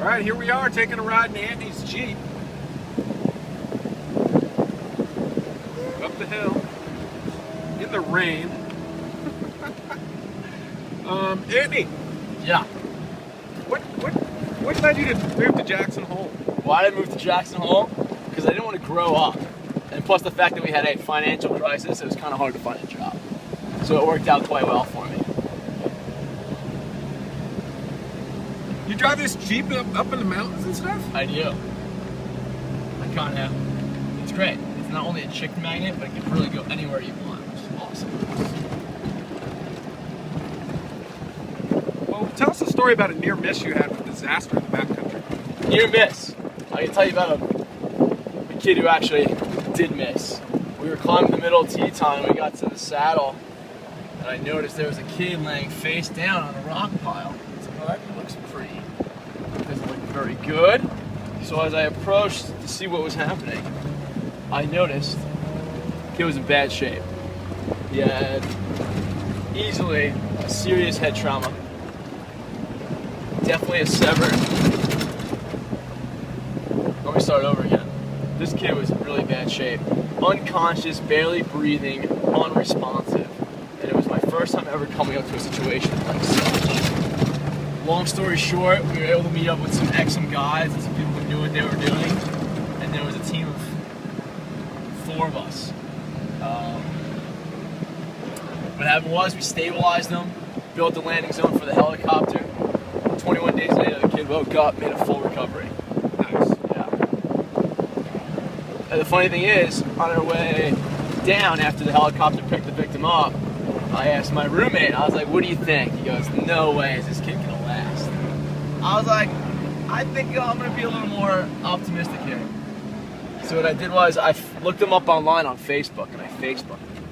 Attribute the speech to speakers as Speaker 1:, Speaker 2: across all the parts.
Speaker 1: All right, here we are taking a ride in Andy's Jeep. Up the hill, in the rain. Andy.
Speaker 2: Yeah.
Speaker 1: What led you to move to Jackson Hole?
Speaker 2: Why did I move to Jackson Hole? Because I didn't want to grow up. And plus the fact that we had a financial crisis, it was kind of hard to find a job. So it worked out quite well for me.
Speaker 1: You drive this Jeep up in the mountains and stuff?
Speaker 2: I do. I kind of. It's great. It's not only a chicken magnet, but it can really go anywhere you want, which is awesome.
Speaker 1: Well, tell us a story about a near miss you had with disaster in the backcountry.
Speaker 2: Near miss. I can tell you about a kid who actually did miss. We were climbing the middle of Teton, we got to the saddle, and I noticed there was a kid laying face down on a rock pile. So that looks pretty, doesn't look very good. So as I approached to see what was happening, I noticed the kid was in bad shape. He had easily a serious head trauma, definitely a severed. Let me start over again. This kid was in really bad shape. Unconscious, barely breathing, unresponsive. And it was my first time ever coming up to a situation like such. Long story short, we were able to meet up with some Exum guys and some people who knew what they were doing. And there was a team of 4 of us. What happened was we stabilized them, built the landing zone for the helicopter. 21 days later, the kid woke up, made a full recovery. And the funny thing is, on our way down after the helicopter picked the victim up, I asked my roommate, I was like, what do you think? He goes, no way is this kid gonna last. I was like, I think I'm gonna be a little more optimistic here. So what I did was I looked him up online on Facebook and I Facebooked him.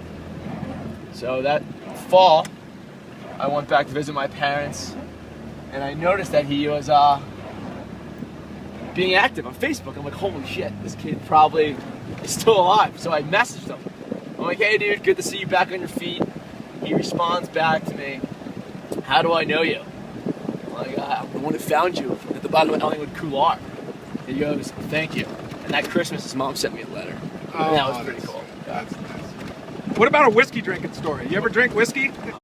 Speaker 2: So that fall, I went back to visit my parents and I noticed that he was being active on Facebook. I'm like, holy shit, this kid probably is still alive. So I messaged him. I'm like, hey dude, good to see you back on your feet. He responds back to me, how do I know you? I'm like, I'm the one who found you at the bottom of Ellingwood Couloir. He goes, thank you. And that Christmas, his mom sent me a letter. And that was pretty cool.
Speaker 1: That's nice. What about a whiskey drinking story? You ever drink whiskey?